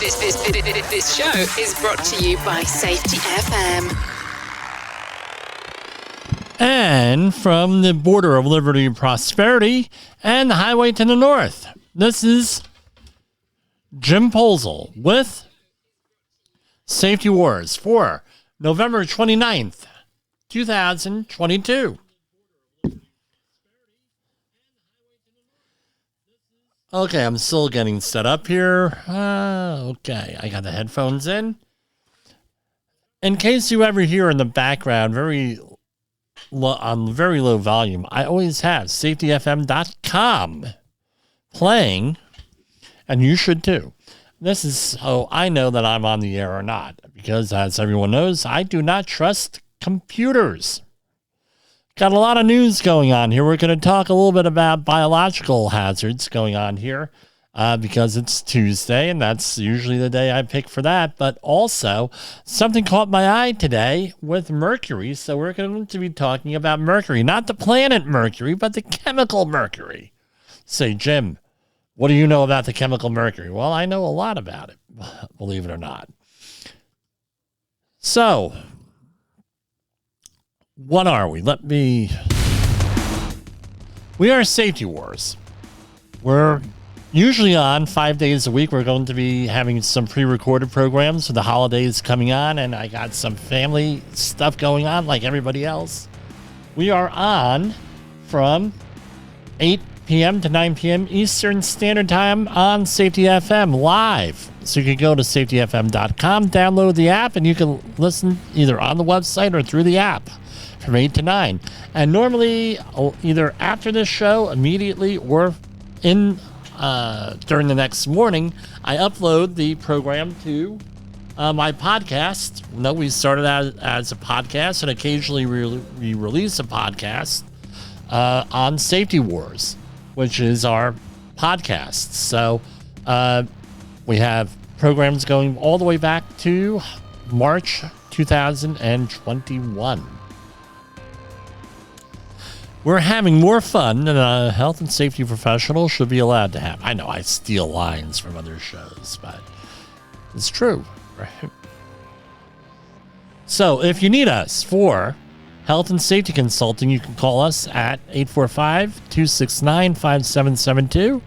This show is brought to you by Safety FM. And from the border of liberty and prosperity and the highway to the north, this is Jim Posel with Safety Wars for November 29th, 2022. Okay, I'm still getting set up here. Okay, I got the headphones in. In case you ever hear in the background, on very low volume, I always have safetyfm.com playing, and you should too. This is so I know that I'm on the air or not, because as everyone knows, I do not trust computers. Got a lot of news going on here. We're going to talk a little bit about biological hazards going on here because it's Tuesday, and that's usually the day I pick for that. But also, something caught my eye today with mercury. So we're going to be talking about mercury, not the planet Mercury, but the chemical mercury. Say, Jim, what do you know about the chemical mercury? Well, I know a lot about it, believe it or not. So, what are we? We are Safety Wars. We're usually on 5 days a week. We're going to be having some pre-recorded programs for the holidays coming on, and I got some family stuff going on like everybody else. We are on from 8 p.m. to 9 p.m. Eastern Standard Time on Safety FM live. So you can go to safetyfm.com, download the app, and you can listen either on the website or through the app from 8 to 9. And normally, either after this show, immediately, or during the next morning, I upload the program to my podcast. We started out as a podcast, and occasionally we release a podcast on Safety Wars, which is our podcast. So we have programs going all the way back to March 2021. We're having more fun than a health and safety professional should be allowed to have. I know I steal lines from other shows, but it's true, right? So if you need us for health and safety consulting, you can call us at 845-269-5772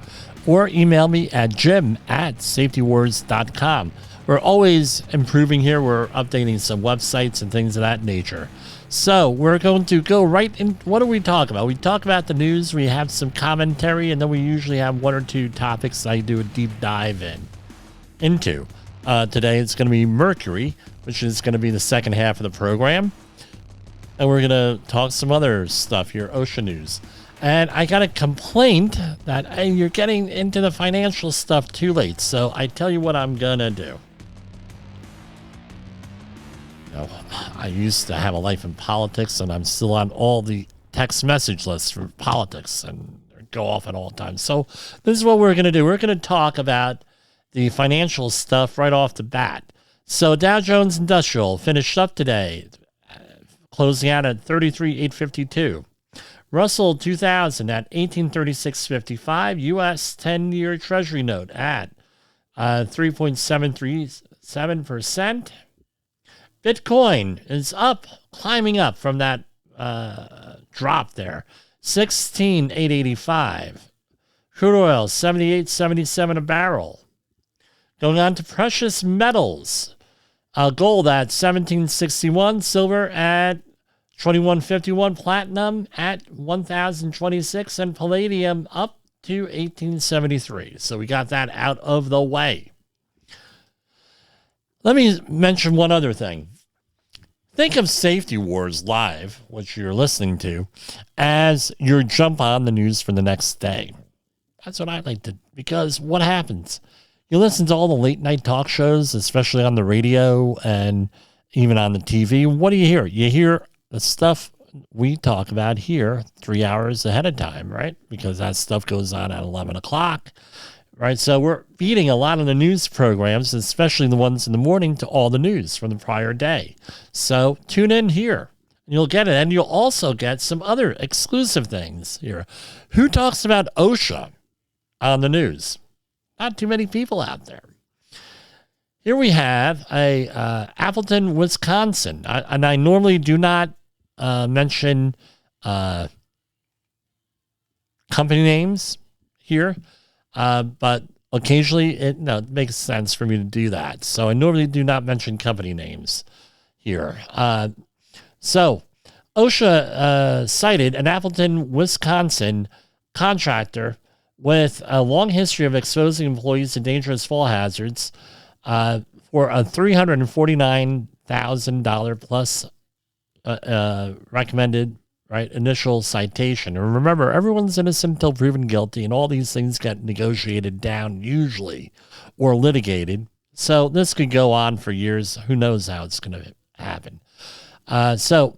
or email me at jim@safetywars.com. We're always improving here. We're updating some websites and things of that nature. So we're going to go right in. What do we talk about? We talk about the news. We have some commentary, and then we usually have one or two topics I do a deep dive into. Today it's going to be mercury, which is going to be the second half of the program. And we're going to talk some other stuff here, ocean news. And I got a complaint that, hey, you're getting into the financial stuff too late. So I tell you what I'm going to do. I used to have a life in politics, and I'm still on all the text message lists for politics and go off at all times. So this is what we're going to do. We're going to talk about the financial stuff right off the bat. So Dow Jones Industrial finished up today, closing out at 33,852. Russell 2000 at 1836.55. U.S. 10-year Treasury note at 3.737%. Bitcoin is up, climbing up from that drop there. 16,885. Crude oil, 78.77 a barrel. Going on to precious metals. Gold at 1761, silver at 2151, platinum at 1026, and palladium up to 1873. So we got that out of the way. Let me mention one other thing. Think of Safety Wars Live, which you're listening to, as your jump on the news for the next day. That's what I like to, because what happens? You listen to all the late night talk shows, especially on the radio and even on the TV. What do you hear? You hear the stuff we talk about here 3 hours ahead of time, right? Because that stuff goes on at 11 o'clock. Right, so we're feeding a lot of the news programs, especially the ones in the morning, to all the news from the prior day. So tune in here, and you'll get it. And you'll also get some other exclusive things here. Who talks about OSHA on the news? Not too many people out there. Here we have a Appleton, Wisconsin. And I normally do not mention company names here, but occasionally it makes sense for me to do that. So I normally do not mention company names here. So OSHA cited an Appleton, Wisconsin contractor with a long history of exposing employees to dangerous fall hazards for a $349,000 plus recommended initial citation. And remember, everyone's innocent until proven guilty, and all these things get negotiated down usually or litigated. So this could go on for years. Who knows how it's going to happen? So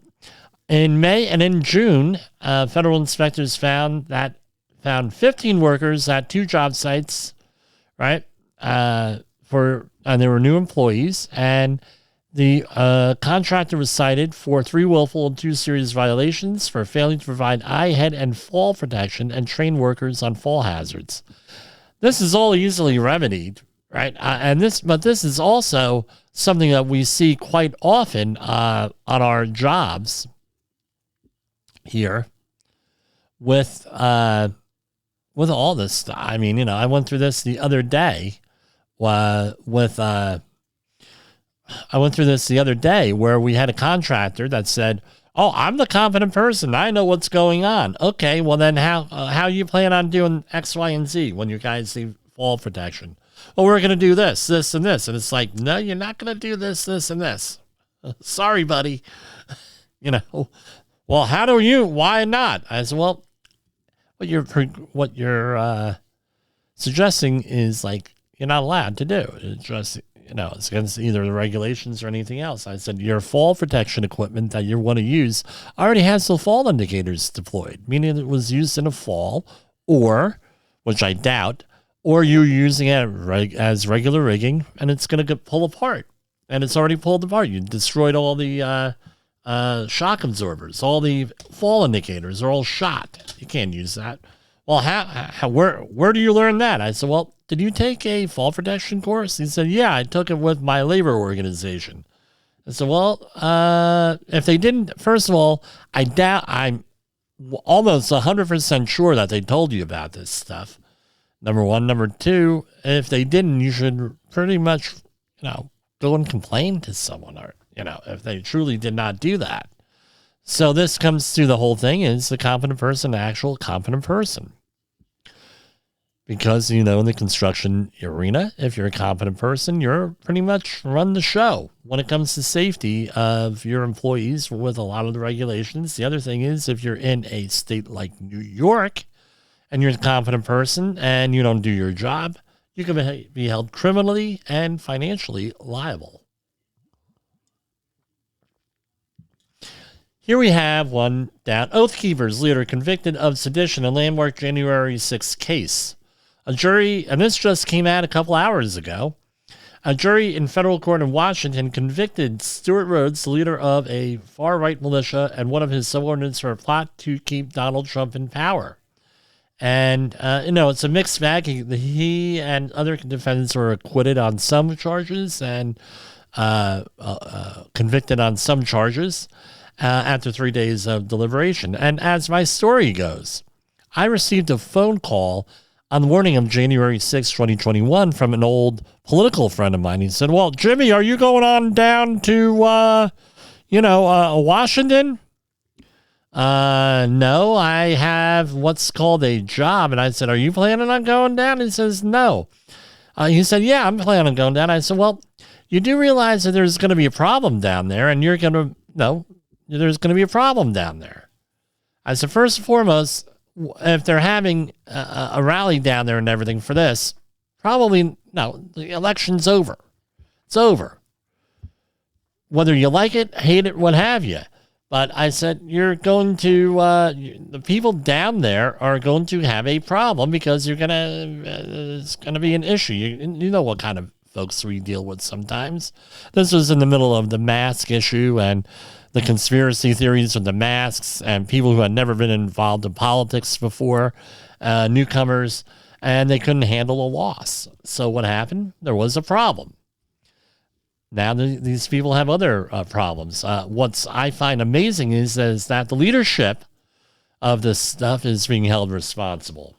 in May and in June, federal inspectors found 15 workers at 2 job sites, and they were new employees, and the contractor was cited for 3 willful and 2 serious violations for failing to provide eye, head, and fall protection and train workers on fall hazards. This is all easily remedied, right? But this is also something that we see quite often on our jobs here with all this stuff. I mean, I went through this the other day where we had a contractor that said, "Oh, I'm the competent person. I know what's going on." Okay, well then how you plan on doing X, Y, and Z when you guys need fall protection? Well, we're going to do this, this, and this. And it's like, no, you're not going to do this, this, and this. Sorry, buddy. Well, why not? I said, well, what you're suggesting is like, you're not allowed to do. It's just, it's against either the regulations or anything else. I said, your fall protection equipment that you want to use already has the fall indicators deployed, meaning it was used in a fall, or, which I doubt, or you're using it as regular rigging, and it's going to pull apart. And it's already pulled apart. You destroyed all the shock absorbers. All the fall indicators are all shot. You can't use that. Well, where do you learn that? I said, well, did you take a fall protection course? He said, yeah, I took it with my labor organization. I said, well, if they didn't, first of all, I'm almost 100% sure that they told you about this stuff. Number one. Number two, if they didn't, you should pretty much, go and complain to someone, or, if they truly did not do that. So this comes to the whole thing is the competent person, the actual competent person. Because, in the construction arena, if you're a competent person, you're pretty much run the show when it comes to safety of your employees with a lot of the regulations. The other thing is, if you're in a state like New York and you're a competent person and you don't do your job, you can be held criminally and financially liable. Here we have one down. Oath Keepers leader convicted of sedition in landmark January 6th case. A jury, and this just came out a couple hours ago, a jury in federal court in Washington convicted Stuart Rhodes, the leader of a far-right militia, and one of his subordinates for a plot to keep Donald Trump in power. And, it's a mixed bag. He and other defendants were acquitted on some charges and convicted on some charges after 3 days of deliberation. And as my story goes, I received a phone call on the morning of January 6, 2021 from an old political friend of mine. He said, well, Jimmy, are you going on down to, Washington? No, I have what's called a job. And I said, are you planning on going down? He says, no. He said, yeah, I'm planning on going down. I said, well, you do realize that there's going to be a problem down there, and there's going to be a problem down there. I said, first and foremost, if they're having a rally down there and everything for this, probably, no, the election's over. It's over. Whether you like it, hate it, what have you. But I said, you're going to, the people down there are going to have a problem because it's going to be an issue. You know what kind of folks we deal with sometimes. This was in the middle of the mask issue and the conspiracy theories with the masks and people who had never been involved in politics before, newcomers, and they couldn't handle a loss. So what happened? There was a problem. Now these people have other problems. What I find amazing is that the leadership of this stuff is being held responsible.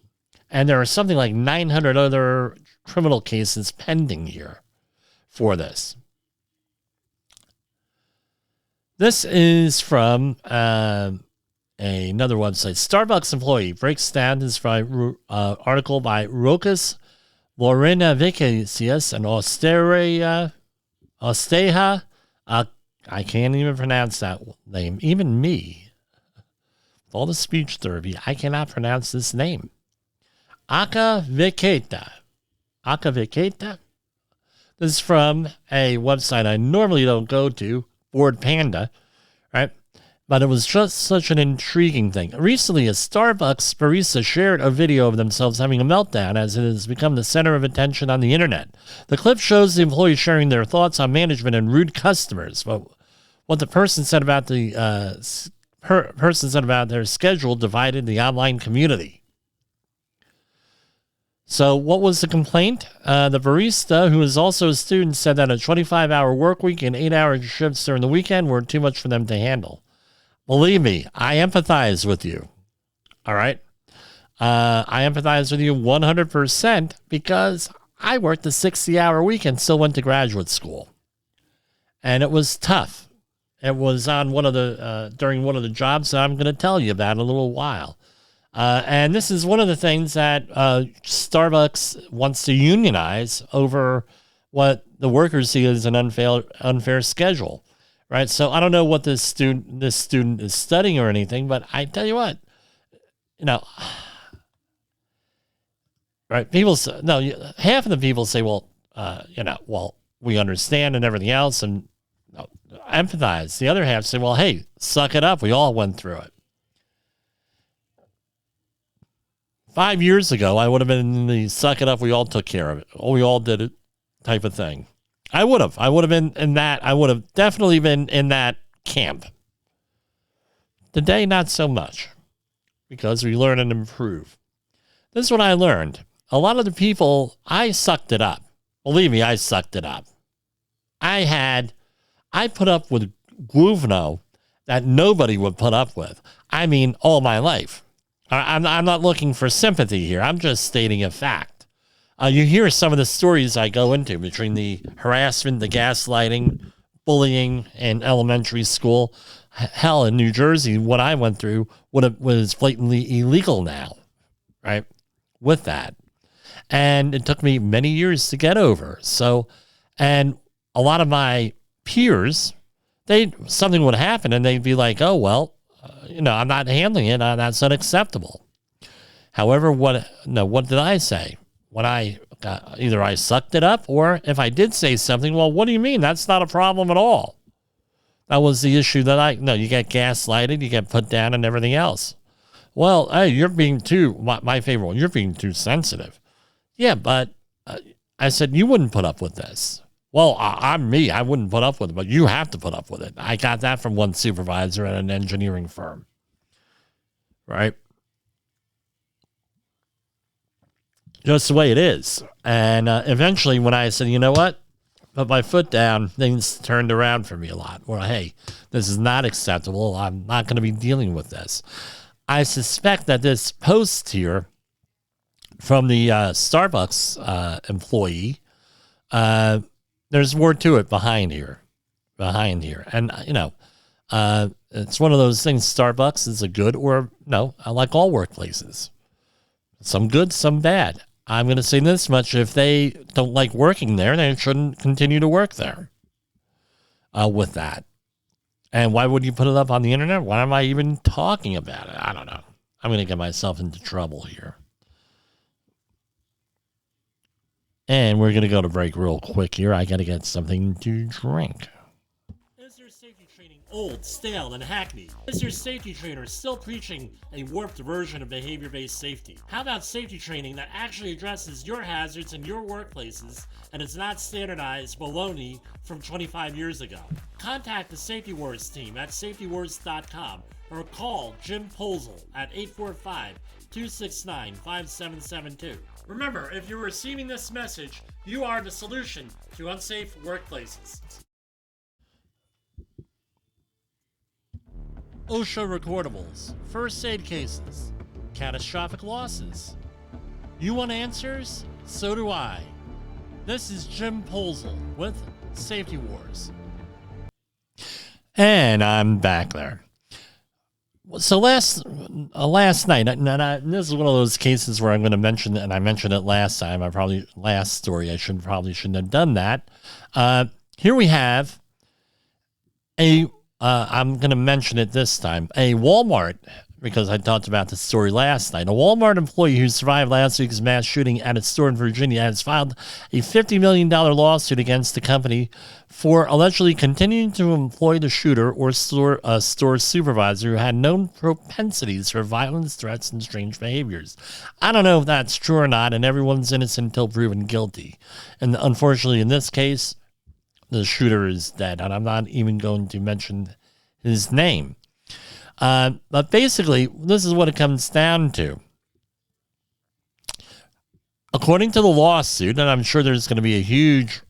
And there are something like 900 other criminal cases pending here for this. This is from another website. Starbucks employee breaks down this article by Rokas Lorinavicius and Osteja. I can't even pronounce that name. Even me, with all the speech therapy, I cannot pronounce this name. Akaviketa. This is from a website I normally don't go to, Board Panda, right? But it was just such an intriguing thing. Recently, a Starbucks barista shared a video of themselves having a meltdown as it has become the center of attention on the internet. The clip shows the employees sharing their thoughts on management and rude customers. But what the person said about their schedule divided the online community. So what was the complaint? The barista, who is also a student, said that a 25-hour work week and 8-hour shifts during the weekend were too much for them to handle. Believe me, I empathize with you. All right? I empathize with you 100% because I worked a 60-hour week and still went to graduate school. And it was tough. It was on during one of the jobs that I'm going to tell you about in a little while. And this is one of the things that Starbucks wants to unionize over what the workers see as an unfair schedule, right? So I don't know what this student is studying or anything, but I tell you what, right? People say, half of the people say, well, we understand and everything else, and empathize. The other half say, well, hey, suck it up. We all went through it. 5 years ago, I would have been in the suck it up, we all took care of it. We all did it type of thing. I would have been in that. I would have definitely been in that camp. Today, not so much, because we learn and improve. This is what I learned. A lot of the people, I sucked it up. Believe me, I sucked it up. I put up with Guvno that nobody would put up with. I mean, all my life. I'm not looking for sympathy here. I'm just stating a fact. You hear some of the stories I go into between the harassment, the gaslighting, bullying in elementary school. Hell, in New Jersey, what I went through was blatantly illegal now, right? With that. And it took me many years to get over. So, and a lot of my peers, something would happen and they'd be like, oh, well, I'm not handling it. That's unacceptable. However, what did I say? When either I sucked it up, or if I did say something, well, what do you mean? That's not a problem at all. That was the issue you get gaslighted, you get put down and everything else. Well, hey, you're being my favorite one, you're being too sensitive. Yeah, but I said, you wouldn't put up with this. Well, I'm me. I wouldn't put up with it, but you have to put up with it. I got that from one supervisor at an engineering firm. Right? Just the way it is. And eventually when I said, you know what? Put my foot down, things turned around for me a lot. Well, hey, this is not acceptable. I'm not going to be dealing with this. I suspect that this post here from the Starbucks employee, there's more to it behind here. And, it's one of those things. Starbucks is a good I like all workplaces. Some good, some bad. I'm going to say this much. If they don't like working there, they shouldn't continue to work there with that. And why would you put it up on the internet? Why am I even talking about it? I don't know. I'm going to get myself into trouble here. And we're going to go to break real quick here. I got to get something to drink. Is your safety training old, stale, and hackneyed? Is your safety trainer still preaching a warped version of behavior-based safety? How about safety training that actually addresses your hazards in your workplaces and is not standardized baloney from 25 years ago? Contact the Safety Wars team at safetywars.com or call Jim Posel at 845-269-5772. Remember, if you're receiving this message, you are the solution to unsafe workplaces. OSHA recordables, first aid cases, catastrophic losses. You want answers? So do I. This is Jim Polzel with Safety Wars. And I'm back there. So last night, and this is one of those cases where I'm going to mention, and I mentioned it last time. Last story, I shouldn't have done that. Here we have I'm going to mention it this time. A Walmart, because I talked about the story last night. A Walmart employee who survived last week's mass shooting at its store in Virginia has filed a $50 million lawsuit against the company for allegedly continuing to employ the shooter or store supervisor who had known propensities for violence, threats, and strange behaviors. I don't know if that's true or not, and everyone's innocent until proven guilty. And unfortunately, in this case, the shooter is dead, and I'm not even going to mention his name. But basically, this is what it comes down to. According to the lawsuit, and I'm sure there's going to be a huge,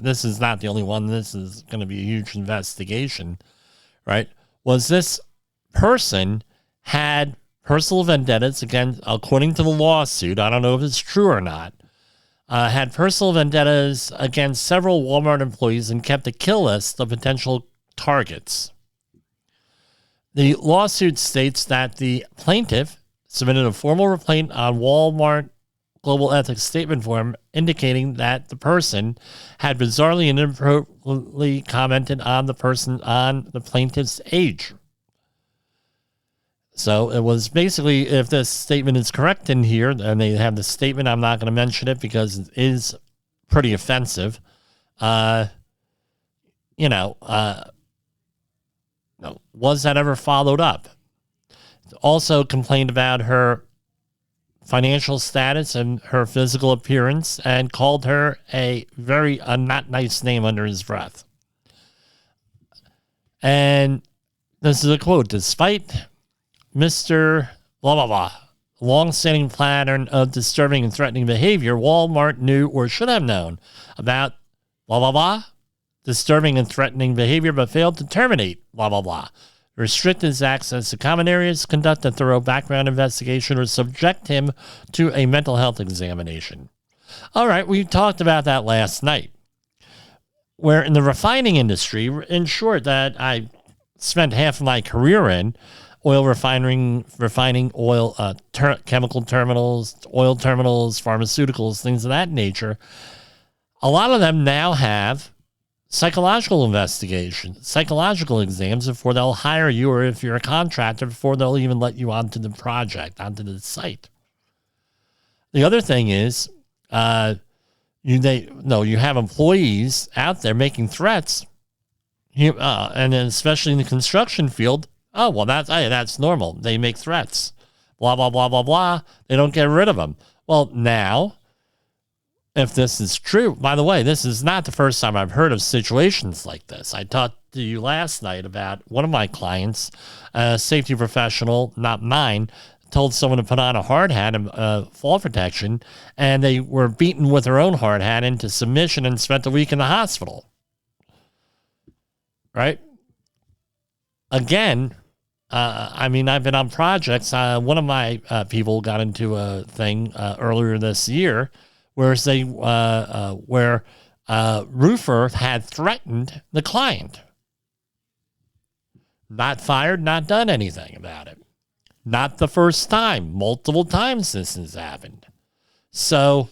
this is not the only one, this is going to be a huge investigation, right? Was this person had personal vendettas, again, according to the lawsuit, I don't know if it's true or not, had personal vendettas against several Walmart employees and kept a kill list of potential targets. The lawsuit states that the plaintiff submitted a formal complaint on Walmart Global Ethics Statement form indicating that the person had bizarrely and inappropriately commented on the plaintiff's age. So it was basically, if this statement is correct in here, and they have the statement, I'm not going to mention it because it is pretty offensive. Was that ever followed up? Also complained about her financial status and her physical appearance and called her a very not nice name under his breath. And this is a quote: despite Mr. blah, blah, blah, long-standing pattern of disturbing and threatening behavior, Walmart knew or should have known about blah, blah, blah, disturbing and threatening behavior, but failed to terminate blah, blah, blah, restrict his access to common areas, conduct a thorough background investigation, or subject him to a mental health examination. All right, we talked about that last night, where in the refining industry, in short, that I spent half of my career in, oil refining oil, chemical terminals, oil terminals, pharmaceuticals, things of that nature, a lot of them now have psychological exams before they'll hire you, or if you're a contractor, before they'll even let you onto the project, onto the site. The other thing is, you have employees out there making threats, and then especially in the construction field. Oh, well, that's normal. They make threats, blah, blah, blah, blah, blah. They don't get rid of them. Well, now, if this is true, by the way, this is not the first time I've heard of situations like this. I talked to you last night about one of my clients, a safety professional, not mine, told someone to put on a hard hat and fall protection, and they were beaten with their own hard hat into submission and spent a week in the hospital. Right? Again, I've been on projects. One of my people got into a thing earlier this year where roofer had threatened the client. Not fired, not done anything about it. Not the first time. Multiple times this has happened. So,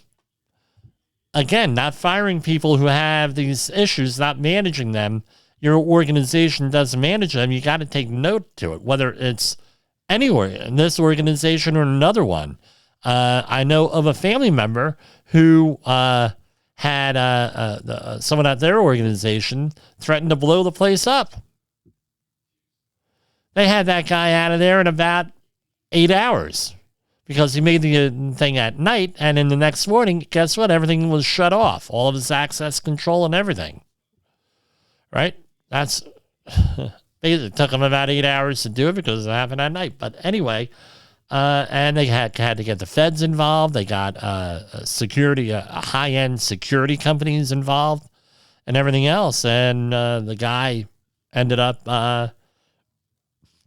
again, not firing people who have these issues, not managing them. Your organization doesn't manage them. You got to take note to it, whether it's anywhere in this organization or another one. I know of a family member who had someone at their organization threatened to blow the place up. They had that guy out of there in about 8 hours because he made the thing at night, and in the next morning, guess what? Everything was shut off, all of his access control and everything. Right? That's it took them about 8 hours to do it because it happened at night. But anyway, and they had to get the feds involved. They got security, high-end security companies involved, and everything else. And the guy ended up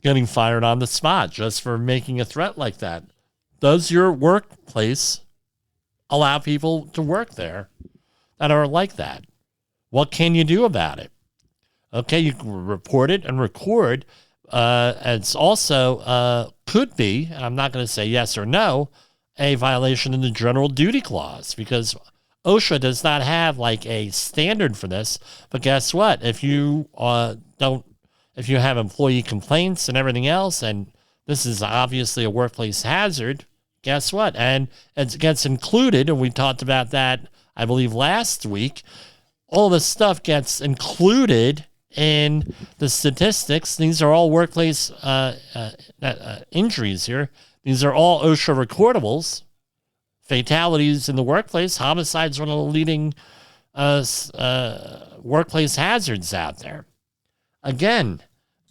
getting fired on the spot just for making a threat like that. Does your workplace allow people to work there that are like that? What can you do about it? Okay, you can report it and record. It's also could be, I'm not going to say yes or no, a violation of the general duty clause, because OSHA does not have like a standard for this. But guess what? If you if you have employee complaints and everything else, and this is obviously a workplace hazard, guess what? And it gets included, and we talked about that, I believe, last week. All this stuff gets included in the statistics. These are all workplace injuries here. These are all OSHA recordables. Fatalities in the workplace. Homicides are one of the leading workplace hazards out there. Again,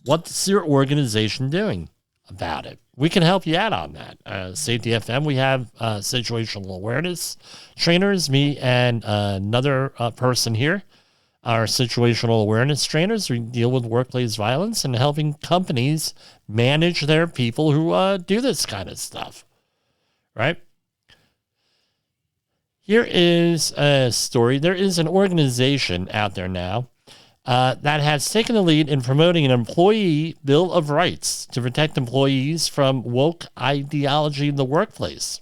what's your organization doing about it? We can help you out on that. Safety FM, we have situational awareness trainers. Me and another person here are situational awareness trainers. We deal with workplace violence and helping companies manage their people who do this kind of stuff, right? Here is a story. There is an organization out there now that has taken the lead in promoting an employee bill of rights to protect employees from woke ideology in the workplace.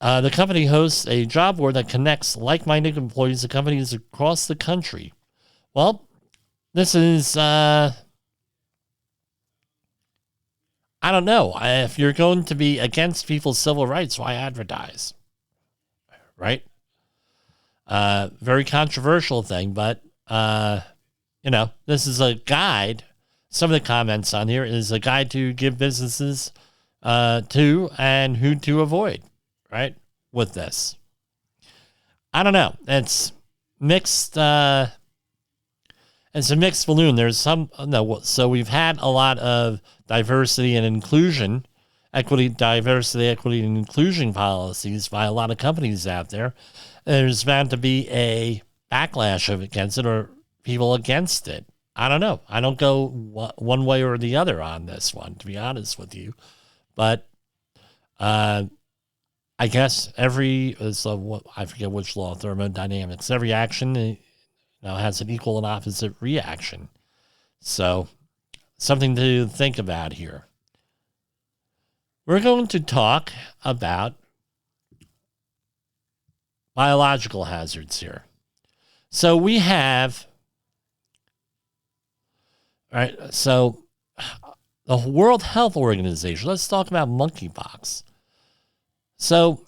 The company hosts a job board that connects like-minded employees to companies across the country. Well, this is, I don't know. If you're going to be against people's civil rights, why advertise? Right? Very controversial thing, but, this is a guide. Some of the comments on here is a guide to give businesses to and who to avoid, right, with this. I don't know. It's mixed. It's a mixed balloon. There's so we've had a lot of diversity and inclusion, diversity, equity, and inclusion policies by a lot of companies out there. There's bound to be a backlash against it or people against it. I don't know. I don't go one way or the other on this one, to be honest with you. But I guess I forget which law, thermodynamics, every action has an equal and opposite reaction. So something to think about here. We're going to talk about biological hazards here. So we have, all right, so the World Health Organization, let's talk about monkeypox. So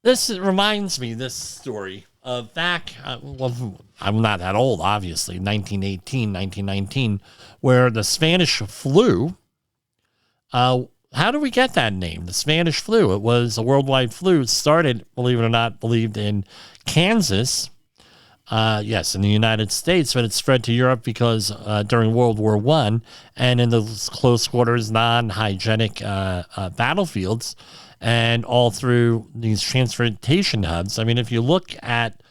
this reminds me, this story of back, I'm not that old, obviously, 1918, 1919, where the Spanish flu, how do we get that name? The Spanish flu. It was a worldwide flu. It started, believe it or not, believed in Kansas. Yes, in the United States, but it spread to Europe because during World War I and in the close quarters, non-hygienic battlefields and all through these transportation hubs. I mean, if you look at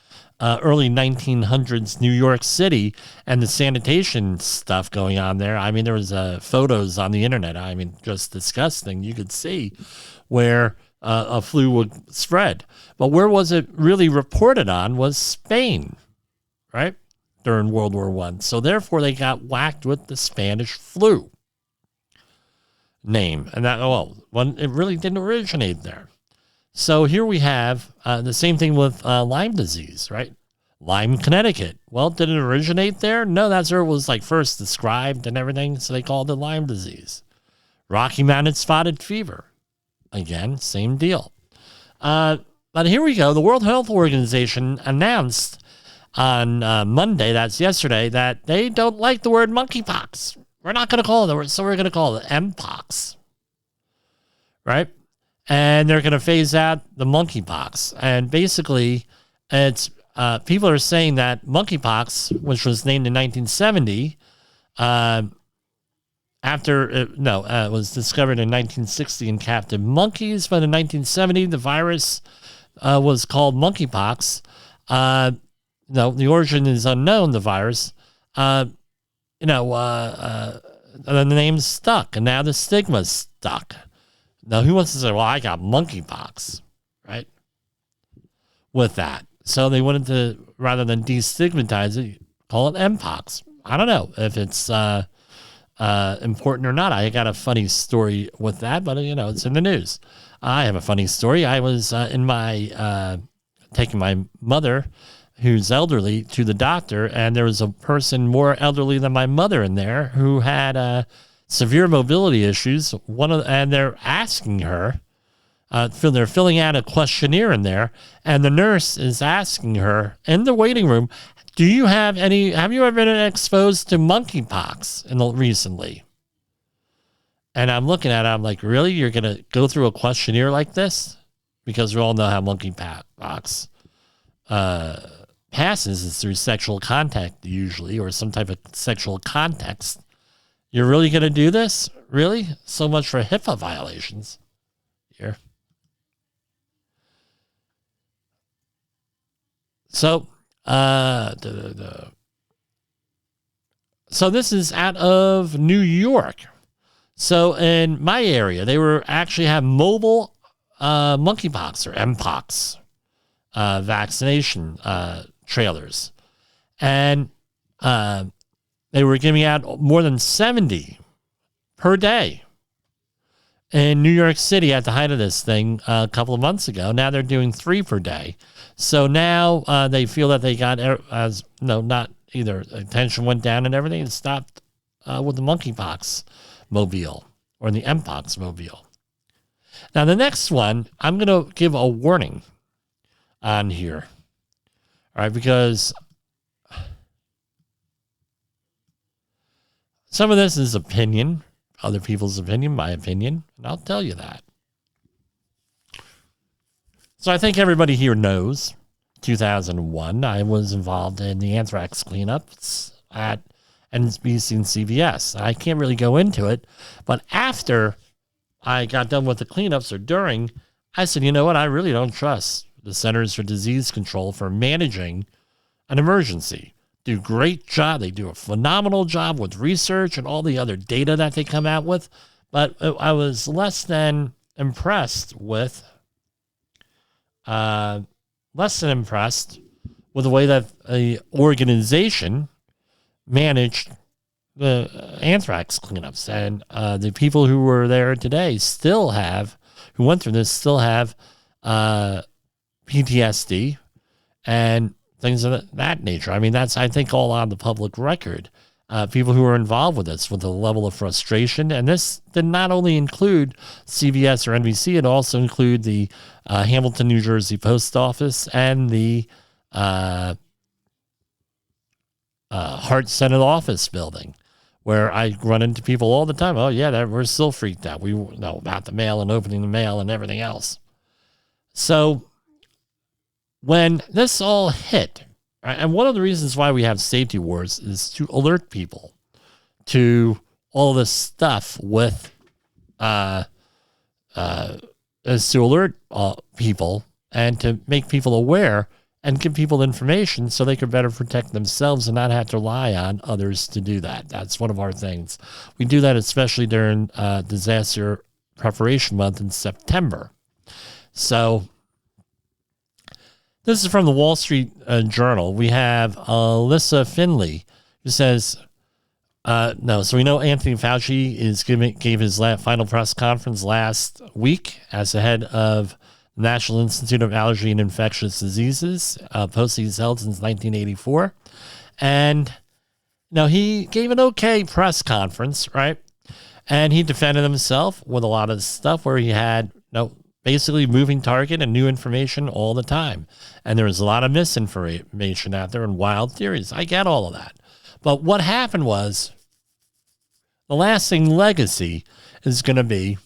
early 1900s New York City and the sanitation stuff going on there. I mean, there was photos on the internet. I mean, just disgusting. You could see where a flu would spread. But where was it really reported on was Spain, right? During World War I. So therefore, they got whacked with the Spanish flu name. And it really didn't originate there. So here we have the same thing with Lyme disease, right? Lyme, Connecticut. Well, did it originate there? No, that's where it was first described and everything. So they called it Lyme disease. Rocky Mountain spotted fever. Again, same deal. But here we go. The World Health Organization announced on Monday, that's yesterday, that they don't like the word monkeypox. We're not going to call it the word, so we're going to call it mpox. Right? And they're going to phase out the monkeypox. And basically, it's people are saying that monkeypox, which was named in 1970, it was discovered in 1960 in captive monkeys, but in 1970, the virus was called monkeypox. The origin is unknown, the virus. the name's stuck, and now the stigma's stuck. Now, who wants to say, well, I got monkeypox, right? With that. So they wanted to, rather than destigmatize it, call it Mpox. I don't know if it's important or not. I got a funny story with that, but, it's in the news. I have a funny story. I was in my taking my mother, who's elderly, to the doctor, and there was a person more elderly than my mother in there who had severe mobility issues. And they're asking her, they're filling out a questionnaire in there, and the nurse is asking her in the waiting room, have you ever been exposed to monkeypox recently? And I'm looking at it, I'm like, really? You're going to go through a questionnaire like this? Because we all know how monkeypox passes is through sexual contact usually, or some type of sexual context. You're really going to do this? Really? So much for HIPAA violations here. So, so this is out of New York. So in my area, they actually have mobile monkeypox or Mpox vaccination trailers. And they were giving out more than 70 per day in New York City at the height of this thing a couple of months ago. Now they're doing 3 per day. So now they feel that they got, not either attention went down and everything, and stopped with the monkeypox mobile or the Mpox mobile. Now the next one, I'm going to give a warning on here. All right, because some of this is opinion, other people's opinion, my opinion, and I'll tell you that. So I think everybody here knows 2001, I was involved in the anthrax cleanups at NBC and CBS. I can't really go into it, but after I got done with the cleanups or during, I said, you know what? I really don't trust the Centers for Disease Control for managing an emergency. Do a great job. They do a phenomenal job with research and all the other data that they come out with. But I was less than impressed with the way that the organization managed the anthrax cleanups. And the people who were there today who went through this, still have PTSD and things of that nature. I mean, that's, I think, all on the public record. People who are involved with this, with a level of frustration. And this did not only include CBS or NBC, it also include the Hamilton, New Jersey Post Office and the Hart Senate Office building, where I run into people all the time. Oh, yeah, we're still freaked out. We know about the mail and opening the mail and everything else. So when this all hit, right, and one of the reasons why we have safety wars is to alert people to all this stuff is to alert people and to make people aware and give people information so they can better protect themselves and not have to rely on others to do that. That's one of our things. We do that especially during Disaster Preparation Month in September. So this is from the Wall Street Journal. We have Alyssa Finley, who says, so we know Anthony Fauci gave his final press conference last week as the head of the National Institute of Allergy and Infectious Diseases, post he's held since 1984. And he gave an okay press conference, right? And he defended himself with a lot of stuff where he had basically moving target and new information all the time. And there was a lot of misinformation out there and wild theories. I get all of that. But what happened was the lasting legacy is going to be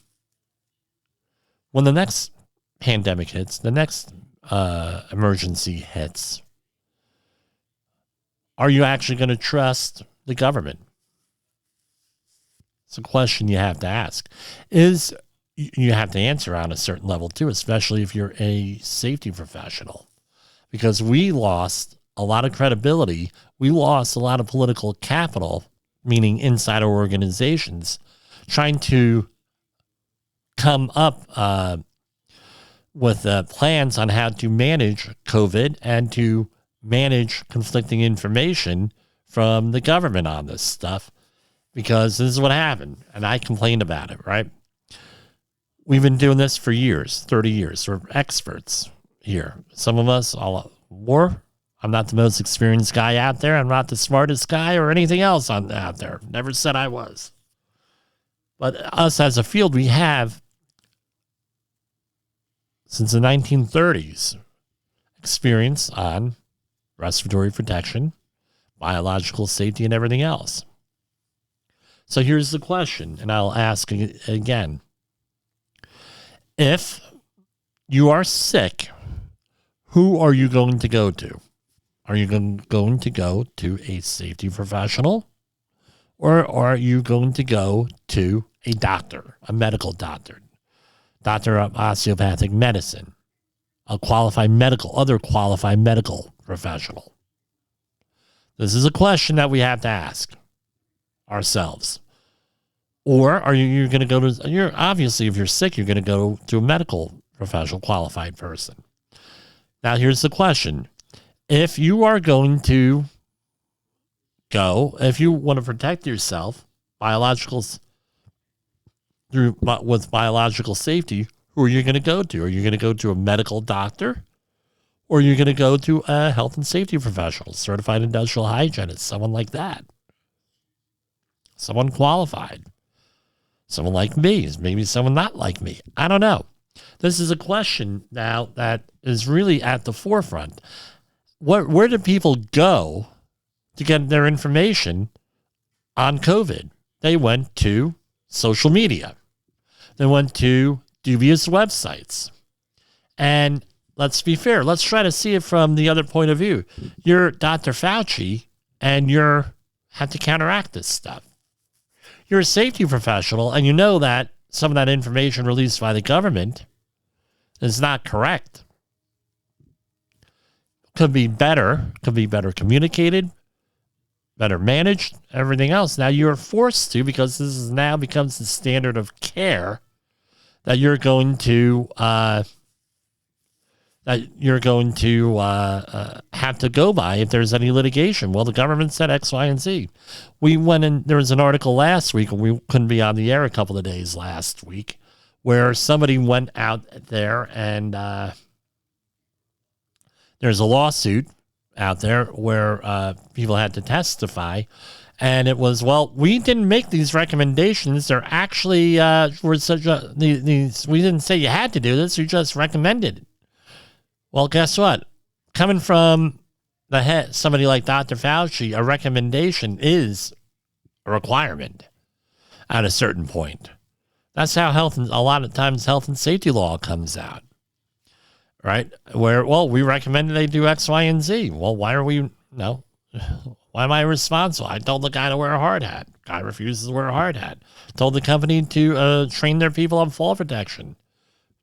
when the next pandemic hits, the next emergency hits, are you actually going to trust the government? It's a question you have to ask. You have to answer on a certain level too, especially if you're a safety professional, because we lost a lot of credibility. We lost a lot of political capital meaning insider organizations, trying to come up with plans on how to manage COVID and to manage conflicting information from the government on this stuff, because this is what happened. And I complained about it, right? We've been doing this for years, 30 years. We're experts here. Some of us, all more. I'm not the most experienced guy out there. I'm not the smartest guy or anything else out there. Never said I was. But us as a field, we have, since the 1930s, experience on respiratory protection, biological safety, and everything else. So here's the question, and I'll ask again. If you are sick, who are you going to go to? Are you going to go to a safety professional? Or are you going to go to a doctor, a medical doctor of osteopathic medicine, other qualified medical professional? This is a question that we have to ask ourselves. Or are you going to go to, obviously, if you're sick, you're going to go to a medical professional, qualified person. Now, here's the question. If you are going to if you want to protect yourself, with biological safety, who are you going to go to? Are you going to go to a medical doctor? Or are you going to go to a health and safety professional, certified industrial hygienist, someone like that? Someone qualified. Someone like me, maybe someone not like me. I don't know. This is a question now that is really at the forefront. Where do people go to get their information on COVID? They went to social media. They went to dubious websites. And let's be fair. Let's try to see it from the other point of view. You're Dr. Fauci, and have to counteract this stuff. You're a safety professional, and you know that some of that information released by the government is not correct. Could be better communicated, better managed, everything else. Now you're forced to, because this is now becomes the standard of care, that you're going to have to go by if there's any litigation. Well, the government said X, Y, and Z. We went in, there was an article last week, and we couldn't be on the air a couple of days last week, where somebody went out there and there's a lawsuit out there where people had to testify. And it was, well, we didn't make these recommendations. They're actually we didn't say you had to do this. We just recommended it. Well, guess what? Coming from the head, somebody like Dr. Fauci, a recommendation is a requirement at a certain point. That's how a lot of times health and safety law comes out, right? Where, well, we recommended they do X, Y, and Z. Well, why am I responsible? I told the guy to wear a hard hat. Guy refuses to wear a hard hat. Told the company to train their people on fall protection.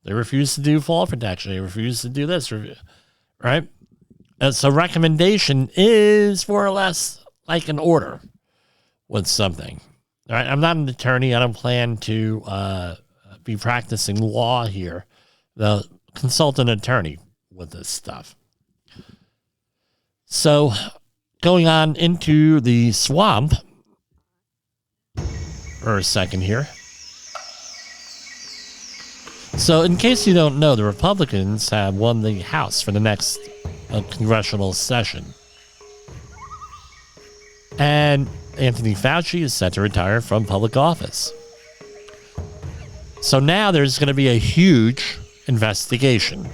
They refuse to do fall protection. They refuse to do this, right? And so recommendation is more or less like an order with something. All right, I'm not an attorney. I don't plan to be practicing law here. They'll consult an attorney with this stuff. So going on into the swamp for a second here. So in case you don't know, the Republicans have won the House for the next congressional session. And Anthony Fauci is set to retire from public office. So now there's going to be a huge investigation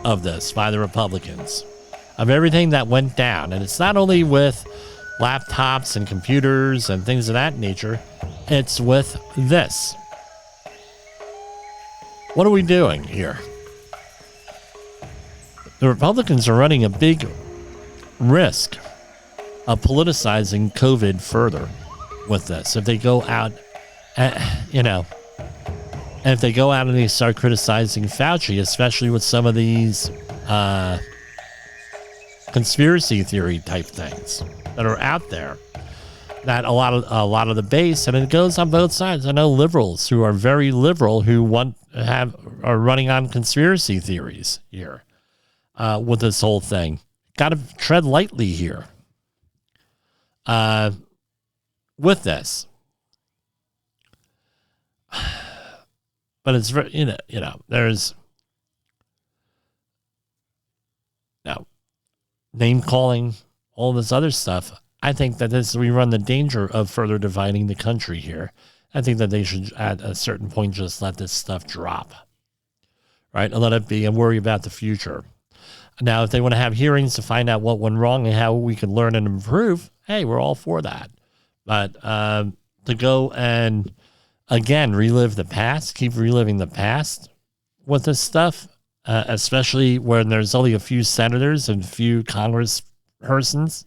of this by the Republicans, of everything that went down. And it's not only with laptops and computers and things of that nature, it's with this. What are we doing here? The Republicans are running a big risk of politicizing COVID further with this. If they go out, and if they go out and they start criticizing Fauci, especially with some of these conspiracy theory type things that are out there, that a lot of the base, and it goes on both sides. I know liberals who are very liberal who are running on conspiracy theories here with this whole thing. Got to tread lightly here with this. But it's very, there's name calling, all this other stuff. I think that we run the danger of further dividing the country here. I think that they should, at a certain point, just let this stuff drop, right? And let it be and worry about the future. Now, if they want to have hearings to find out what went wrong and how we can learn and improve, hey, we're all for that. But to go and, again, relive the past, keep reliving the past with this stuff, especially when there's only a few senators and a few congresspersons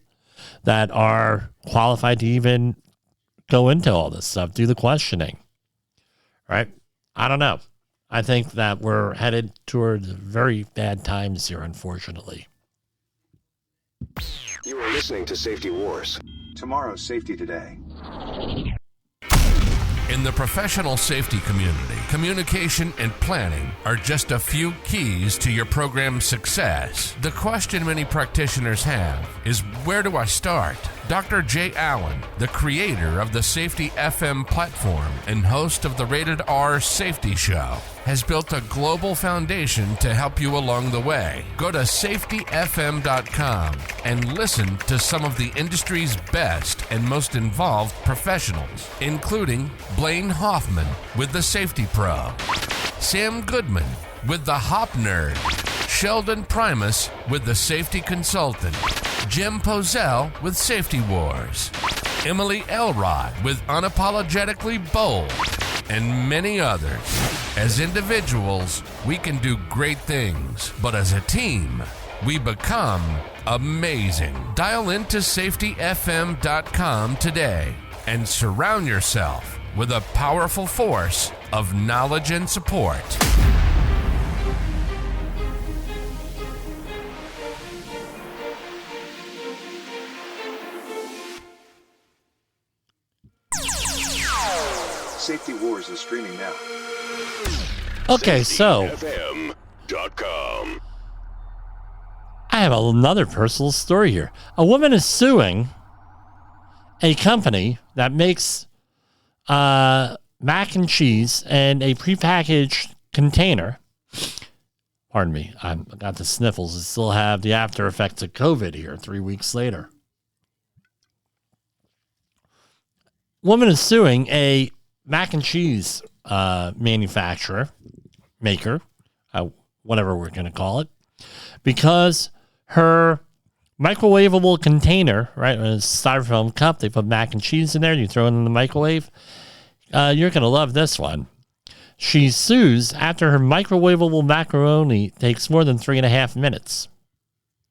that are qualified to even go into all this stuff, do the questioning, right? I don't know. I think that we're headed toward very bad times here, unfortunately. You are listening to Safety Wars. Tomorrow's Safety Today. In the professional safety community, communication and planning are just a few keys to your program's success. The question many practitioners have is, where do I start? Dr. Jay Allen, the creator of the Safety FM platform and host of the Rated R Safety Show, has built a global foundation to help you along the way. Go to safetyfm.com and listen to some of the industry's best and most involved professionals, including Blaine Hoffman with the Safety Pro, Sam Goodman with the Hop Nerd, Sheldon Primus with the Safety Consultant, Jim Pozell with Safety Wars, Emily Elrod with Unapologetically Bold, and many others. As individuals, we can do great things, but as a team, we become amazing. Dial into safetyfm.com today and surround yourself with a powerful force of knowledge and support. Safety Wars is streaming now. Okay, so SafetyFM.com. I have another personal story here. A woman is suing a company that makes mac and cheese in a prepackaged container. Pardon me, I got the sniffles. I still have the after effects of COVID here 3 weeks later. Woman is suing a mac and cheese manufacturer, maker, whatever we're going to call it, because her microwavable container, right, a styrofoam cup, they put mac and cheese in there, you throw it in the microwave. You're going to love this one. She sues after her microwavable macaroni takes more than 3.5 minutes.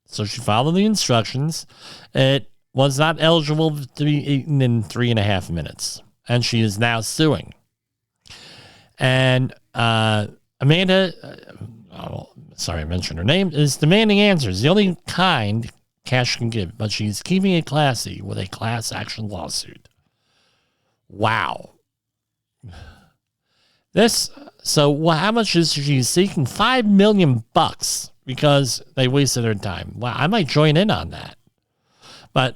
So she followed the instructions. It was not eligible to be eaten in 3.5 minutes. And she is now suing. And Amanda, sorry I mentioned her name, is demanding answers. The only kind cash can give, but she's keeping it classy with a class action lawsuit. Wow. How much is she seeking? $5 million because they wasted her time. Wow, I might join in on that. But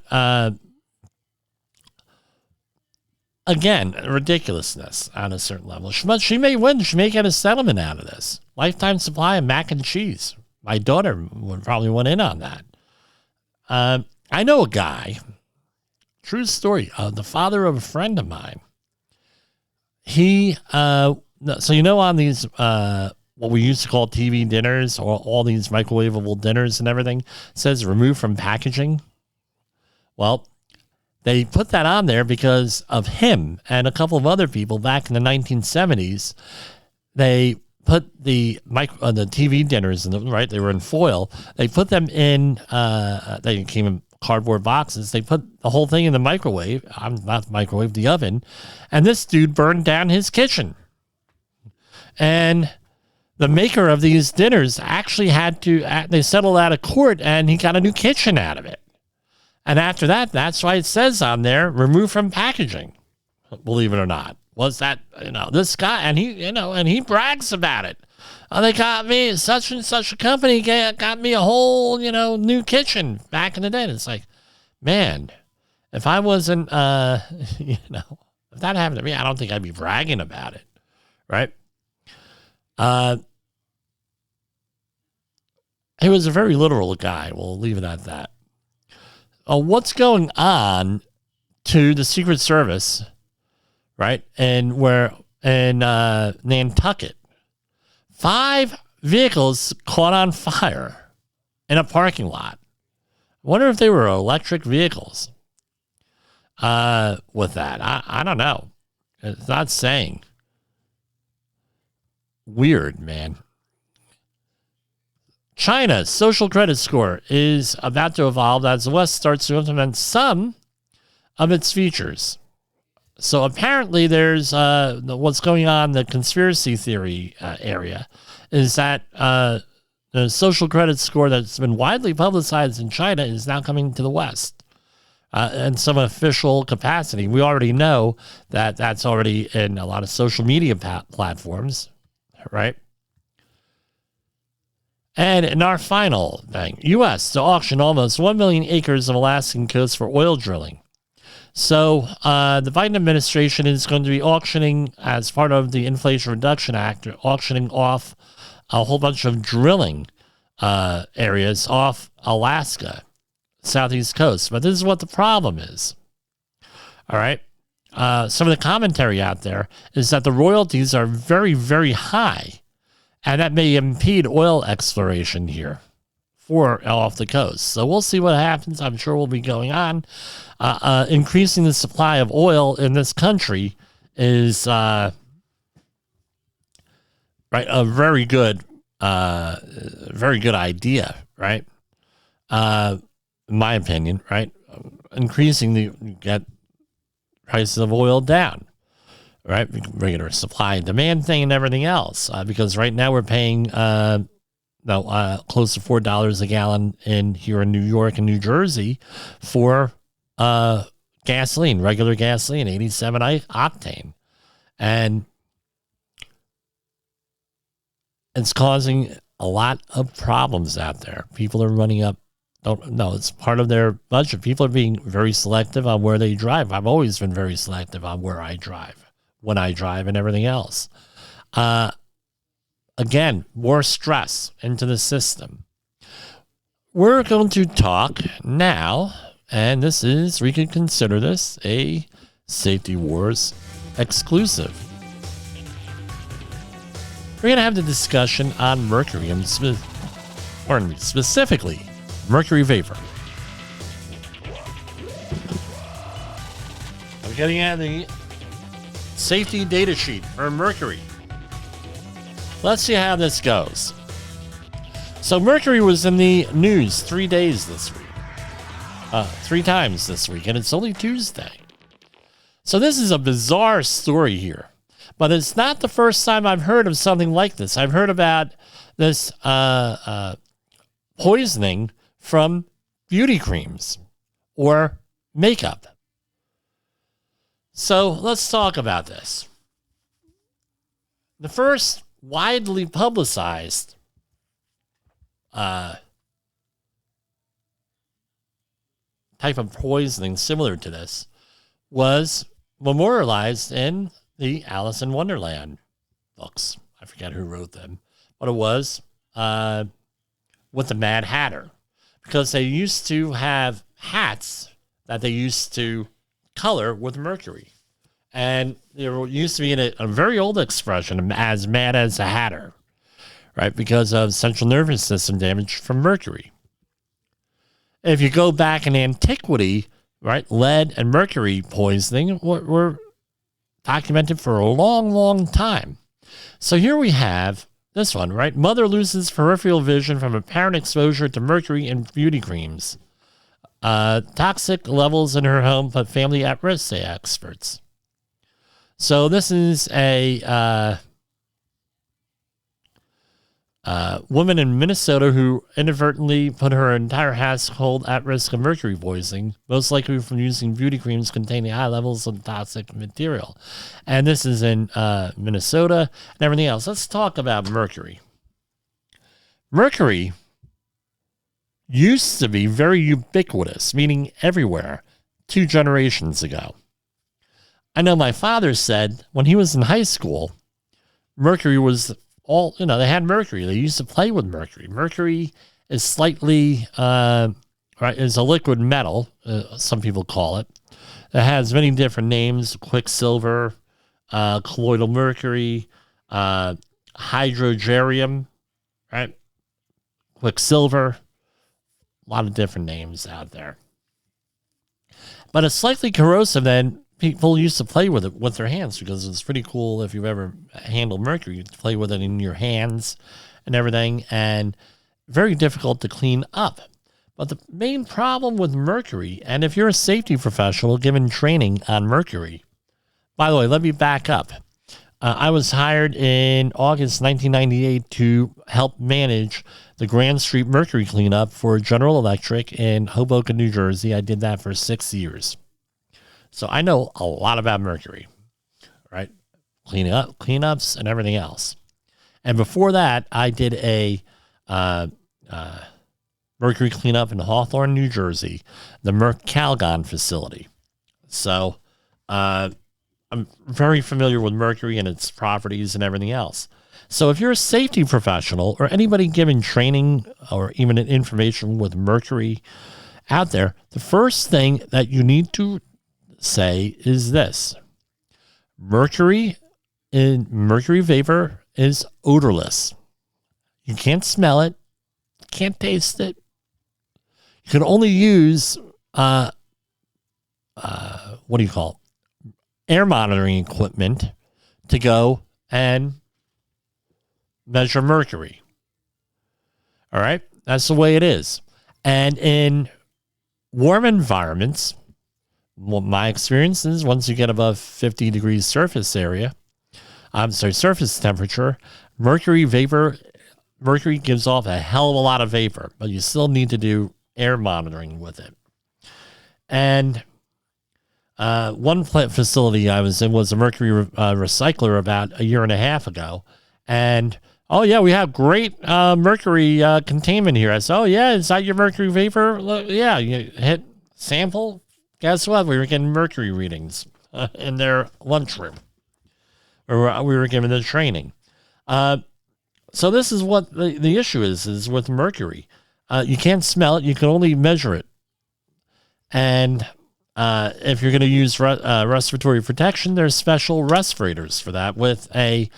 again, ridiculousness on a certain level. But she may win. She may get a settlement out of this. Lifetime supply of mac and cheese. My daughter would probably want in on that. I know a guy, true story, the father of a friend of mine. He, on these, what we used to call TV dinners, or all these microwavable dinners and everything, it says removed from packaging. Well, they put that on there because of him and a couple of other people back in the 1970s. They put the TV dinners, right? They were in foil. They put them in, they came in cardboard boxes. They put the whole thing in the microwave, not the microwave, the oven. And this dude burned down his kitchen. And the maker of these dinners actually had to, they settled out of court and he got a new kitchen out of it. And after that, that's why it says on there, remove from packaging, believe it or not. Was that, this guy, and he brags about it. They got me, such and such a company got me a whole, new kitchen back in the day. And it's like, man, if I wasn't, if that happened to me, I don't think I'd be bragging about it, right? He was a very literal guy. We'll leave it at that. What's going on to the Secret Service, right? And in Nantucket, 5 vehicles caught on fire in a parking lot. I wonder if they were electric vehicles. With that, I don't know. It's not saying. Weird, man. China's social credit score is about to evolve as the West starts to implement some of its features. So apparently there's what's going on in the conspiracy theory area is that the social credit score that's been widely publicized in China is now coming to the West in some official capacity. We already know that that's already in a lot of social media platforms, right? And in our final thing, U.S. to auction almost 1 million acres of Alaskan coast for oil drilling. So the Biden administration is going to be auctioning, as part of the Inflation Reduction Act, auctioning off a whole bunch of drilling areas off Alaska, southeast coast. But this is what the problem is. All right. Some of the commentary out there is that the royalties are very, very high. And that may impede oil exploration here off the coast. So we'll see what happens. I'm sure we'll be going on. Increasing the supply of oil in this country is right, a very good idea, right? In my opinion, right? Get prices of oil down. Right, regular supply and demand thing and everything else. Because right now we're paying close to $4 a gallon here in New York and New Jersey for gasoline, regular gasoline, 87 octane, and it's causing a lot of problems out there. People are running up. It's part of their budget. People are being very selective on where they drive. I've always been very selective on where I drive, when I drive, and everything else. Again, more stress into the system. We're going to talk now, and we can consider this a Safety Wars exclusive. We're going to have the discussion on mercury, and specifically mercury vapor. I'm getting at the safety data sheet for mercury. Let's see how this goes. So mercury was in the news 3 days this week. 3 times this week, and it's only Tuesday. So this is a bizarre story here. But it's not the first time I've heard of something like this. I've heard about this poisoning from beauty creams or makeup. So let's talk about this. The first widely publicized type of poisoning similar to this was memorialized in the Alice in Wonderland books. I forget who wrote them, but it was with the Mad Hatter, because they used to have hats that they used to color with mercury. And there used to be a very old expression, as mad as a hatter, right? Because of central nervous system damage from mercury. If you go back in antiquity, right, lead and mercury poisoning were documented for a long, long time. So here we have this one, right? Mother loses peripheral vision from apparent exposure to mercury in beauty creams. Toxic levels in her home put family at risk, say experts. So this is a woman in Minnesota who inadvertently put her entire household at risk of mercury poisoning, most likely from using beauty creams containing high levels of toxic material. And this is in Minnesota and everything else. Let's talk about mercury. Mercury used to be very ubiquitous, meaning everywhere, 2 generations ago. I know my father said when he was in high school, mercury was all, they had mercury. They used to play with mercury. Mercury is slightly, is a liquid metal, some people call it. It has many different names: quicksilver, colloidal mercury, hydrogerium, right? Quicksilver, a lot of different names out there. But it's slightly corrosive, and people used to play with it with their hands because it's pretty cool if you've ever handled mercury. You play with it in your hands and everything, and very difficult to clean up. But the main problem with mercury, and if you're a safety professional given training on mercury, by the way, let me back up. I was hired in August 1998 to help manage the Grand Street Mercury cleanup for General Electric in Hoboken, New Jersey. I did that for 6 years. So I know a lot about mercury, right? Cleanups and everything else. And before that, I did a mercury cleanup in Hawthorne, New Jersey, the Merck-Calgon facility. So I'm very familiar with mercury and its properties and everything else. So if you're a safety professional or anybody giving training or even information with mercury out there, the first thing that you need to say is this: mercury vapor is odorless. You can't smell it, can't taste it. You can only use air monitoring equipment to go and measure mercury. All right, that's the way it is. And in warm environments, what my experience is, once you get above 50 degrees surface temperature, mercury gives off a hell of a lot of vapor, but you still need to do air monitoring with it. And one plant facility I was in was a mercury recycler about 1.5 years ago. And, oh, yeah, we have great mercury containment here. I said, oh, yeah, is that your mercury vapor? Yeah, you hit sample. Guess what? We were getting mercury readings in their lunchroom. We were given the training. So this is what the issue is with mercury. You can't smell it. You can only measure it. And if you're going to use respiratory protection, there's special respirators for that with a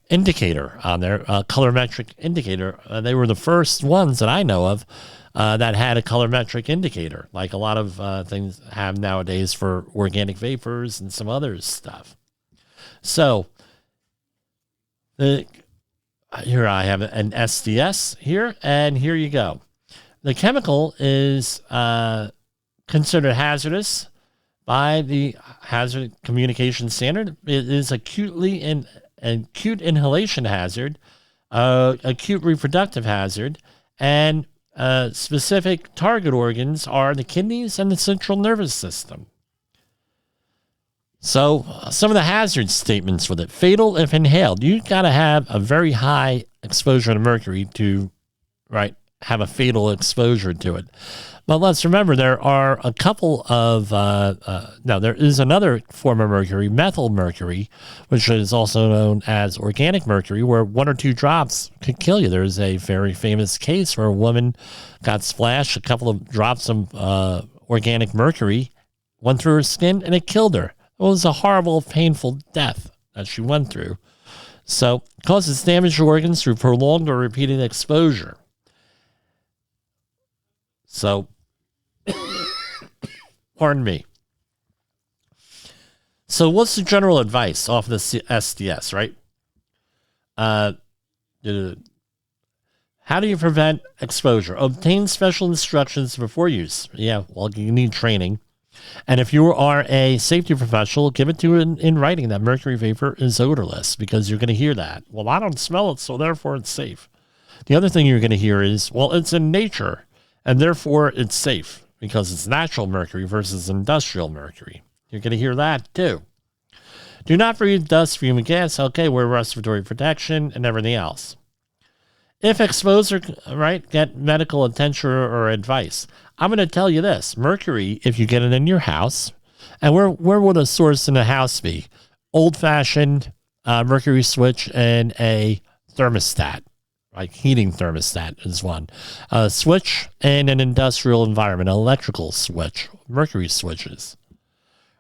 indicator on there, a colorimetric indicator. They were the first ones that I know of that had a colorimetric indicator, like a lot of things have nowadays for organic vapors and some other stuff. So here I have an SDS here, and here you go. The chemical is considered hazardous by the Hazard Communication Standard. It is acute inhalation hazard, acute reproductive hazard, and specific target organs are the kidneys and the central nervous system. So some of the hazard statements with it: fatal if inhaled. You got to have a very high exposure to mercury to, have a fatal exposure to it. But let's remember, there are a couple of, there is another form of mercury, methyl mercury, which is also known as organic mercury, where 1 or 2 drops could kill you. There's a very famous case where a woman got splashed, a couple of drops of organic mercury went through her skin, and it killed her. It was a horrible, painful death that she went through. So it causes damage to organs through prolonged or repeated exposure. So, pardon me. So what's the general advice off the SDS, right? How do you prevent exposure? Obtain special instructions before use. Yeah, well, you need training. And if you are a safety professional, give it to in writing that mercury vapor is odorless, because you're going to hear that. Well, I don't smell it, so therefore it's safe. The other thing you're going to hear is, well, it's in nature, and therefore it's safe because it's natural mercury versus industrial mercury. You're going to hear that too. Do not breathe dust, fume, and gas. Okay, wear respiratory protection and everything else. If exposed, get medical attention or advice. I'm going to tell you this. Mercury, if you get it in your house, and where would a source in a house be? Old-fashioned mercury switch and a thermostat. Like heating thermostat is one. A switch and an industrial environment, an electrical switch, mercury switches.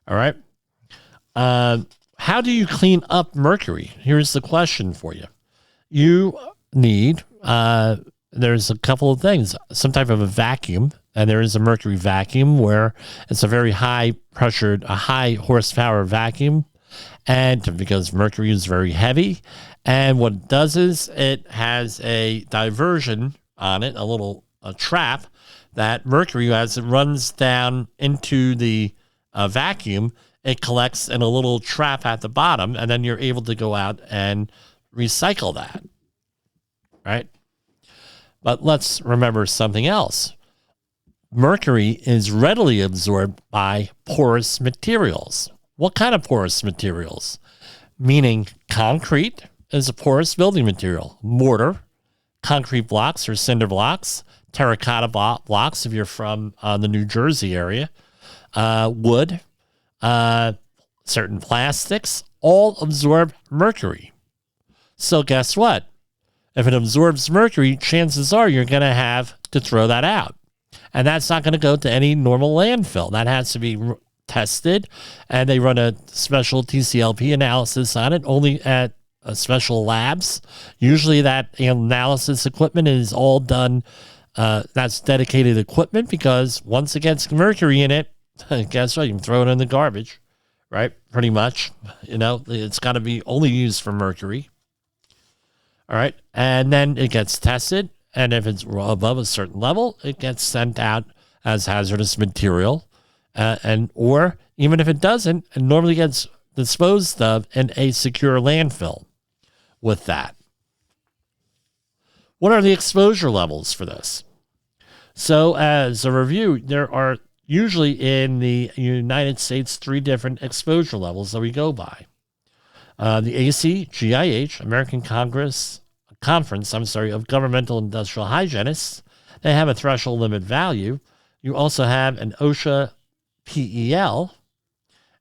All right. How do you clean up mercury? Here's the question for you. You need, there's a couple of things, some type of a vacuum, and there is a mercury vacuum where it's a very high pressured, a high horsepower vacuum, and because mercury is very heavy, and what it does is it has a diversion on it, a trap that mercury, as it runs down into the vacuum, it collects in a little trap at the bottom, and then you're able to go out and recycle that, right? But let's remember something else. Mercury is readily absorbed by porous materials. What kind of porous materials? Meaning concrete is a porous building material. Mortar, concrete blocks or cinder blocks, terracotta blocks if you're from the New Jersey area, wood, certain plastics, all absorb mercury. So guess what? If it absorbs mercury, chances are you're going to have to throw that out. And that's not going to go to any normal landfill. That has to be tested, and they run a special TCLP analysis on it, only at special labs. Usually that analysis equipment is all done, that's dedicated equipment, because once it gets mercury in it, guess what? You can throw it in the garbage, right? Pretty much. It's got to be only used for mercury. All right. And then it gets tested. And if it's above a certain level, it gets sent out as hazardous material. Or even if it doesn't, it normally gets disposed of in a secure landfill with that. What are the exposure levels for this? So as a review, there are usually in the United States 3 different exposure levels that we go by. The ACGIH, American Conference of Governmental Industrial Hygienists, they have a threshold limit value. You also have an OSHA PEL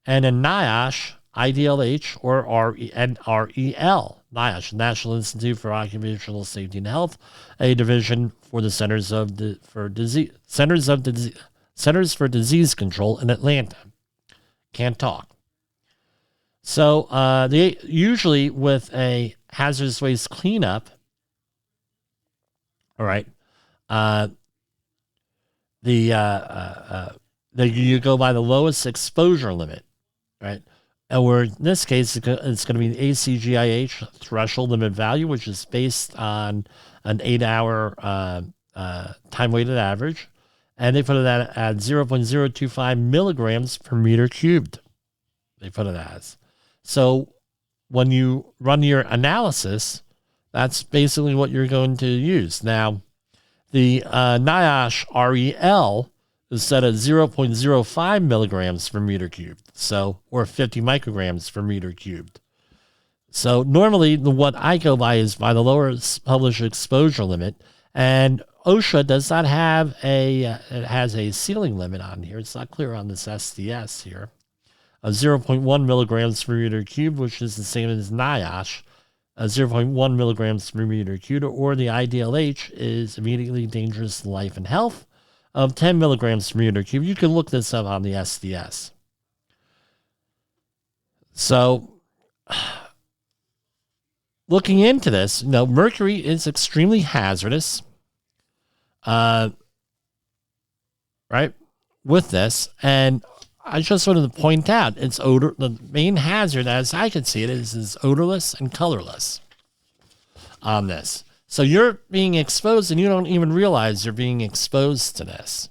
and a NIOSH IDLH or NREL. NIOSH, National Institute for Occupational Safety and Health, a division for the Centers for Disease Control in Atlanta. Can't talk. So they usually with a hazardous waste cleanup, all right, you go by the lowest exposure limit, right? And where in this case, it's going to be the ACGIH threshold limit value, which is based on an 8-hour time-weighted average. And they put it at 0.025 milligrams per meter cubed. They put it as. So when you run your analysis, that's basically what you're going to use. Now, the NIOSH REL is set at 0.05 milligrams per meter cubed, or 50 micrograms per meter cubed. So normally, what I go by is by the lower published exposure limit, and OSHA does not have it has a ceiling limit on here. It's not clear on this SDS here. 0.1 milligrams per meter cubed, which is the same as NIOSH. 0.1 milligrams per meter cubed, or the IDLH is immediately dangerous to life and health of 10 milligrams per meter cubed. You can look this up on the SDS. So, looking into this, mercury is extremely hazardous. Right, with this, and I just wanted to point out its odor. The main hazard, as I can see it, is odorless and colorless on this. So you're being exposed, and you don't even realize you're being exposed to this.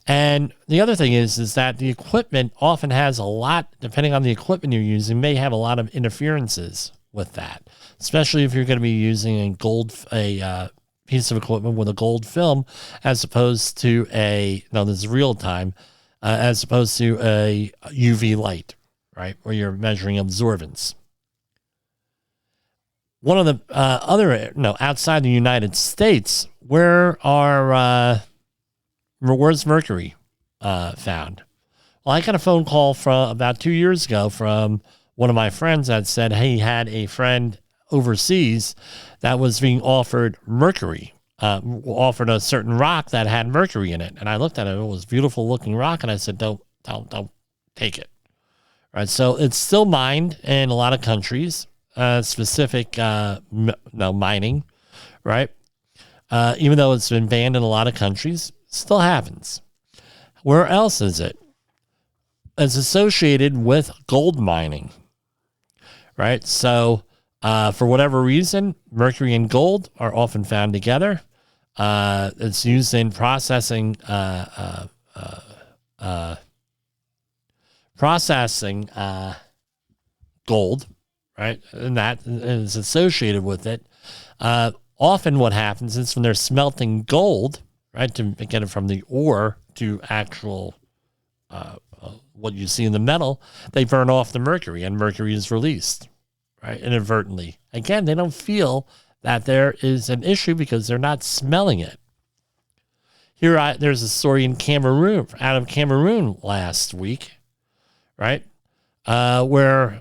And the other thing is that the equipment often has a lot, depending on the equipment you're using, may have a lot of interferences with that. especially if you're going to be using a piece of equipment with a gold film as opposed to this is real time, as opposed to a UV light, right, where you're measuring absorbance. One of the outside the United States, where's mercury found? Well, I got a phone call from about 2 years ago from one of my friends that said, hey, he had a friend overseas that was being offered mercury, offered a certain rock that had mercury in it. And I looked at it. It was a beautiful looking rock. And I said, don't take it. Right. So it's still mined in a lot of countries, specific mining. Right. Even though it's been banned in a lot of countries, still happens. Where else is it? It's associated with gold mining. Right. So for whatever reason, mercury and gold are often found together. It's used in processing gold, right? And that is associated with it. Often what happens is when they're smelting gold, right, to get it from the ore to actual what you see in the metal, they burn off the mercury, and mercury is released, right, inadvertently. Again, they don't feel that there is an issue because they're not smelling it. There's a story in Cameroon, out of Cameroon last week, right, where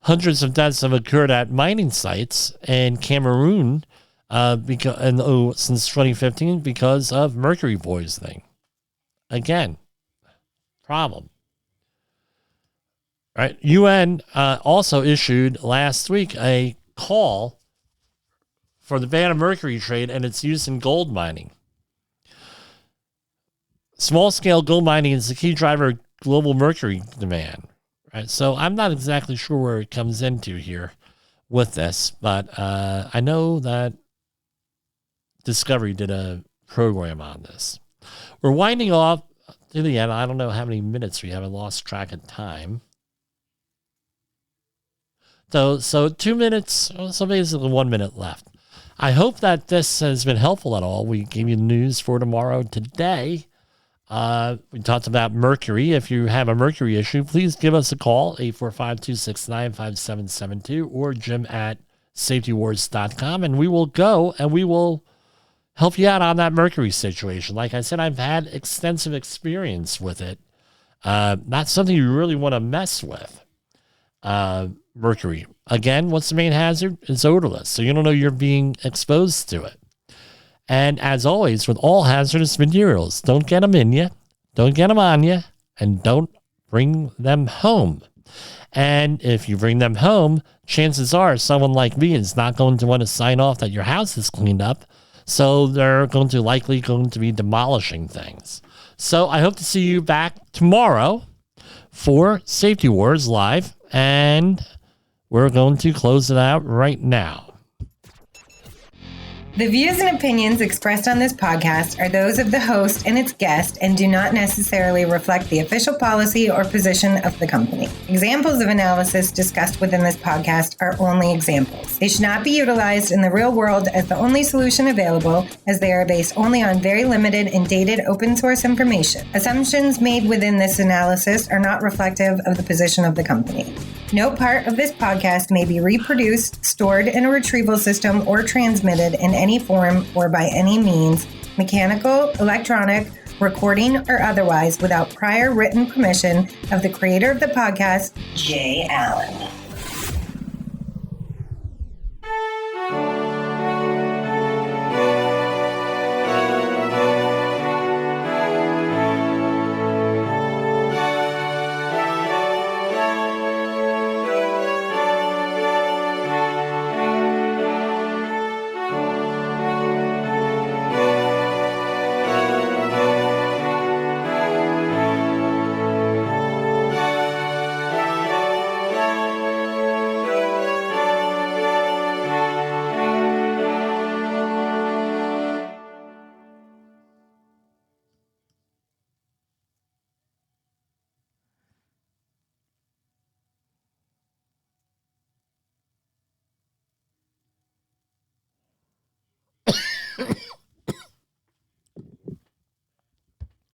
hundreds of deaths have occurred at mining sites in Cameroon since 2015 because of mercury poisoning. Again, problem. Right. UN also issued last week a call for the ban of mercury trade and its use in gold mining. Small-scale gold mining is the key driver of global mercury demand. Right. So I'm not exactly sure where it comes into here with this, but I know that Discovery did a program on this. We're winding off to the end. I don't know how many minutes we have. I lost track of time. So 2 minutes, so basically 1 minute left. I hope that this has been helpful at all. We gave you the news for tomorrow today. We talked about mercury. If you have a mercury issue, please give us a call, 845-269-5772 or jim@safetywars.com, and we will go and we will help you out on that mercury situation. Like I said, I've had extensive experience with it. Not something you really want to mess with. Mercury. Again, what's the main hazard? It's odorless, so you don't know you're being exposed to it. And as always, with all hazardous materials, don't get them in you, don't get them on you, and don't bring them home. And if you bring them home, chances are someone like me is not going to want to sign off that your house is cleaned up, so they're likely going to be demolishing things. So I hope to see you back tomorrow for Safety Wars Live, and we're going to close it out right now. The views and opinions expressed on this podcast are those of the host and its guest and do not necessarily reflect the official policy or position of the company. Examples of analysis discussed within this podcast are only examples. They should not be utilized in the real world as the only solution available, as they are based only on very limited and dated open source information. Assumptions made within this analysis are not reflective of the position of the company. No part of this podcast may be reproduced, stored in a retrieval system, or transmitted in any form or by any means, mechanical, electronic, recording, or otherwise, without prior written permission of the creator of the podcast, Jay Allen.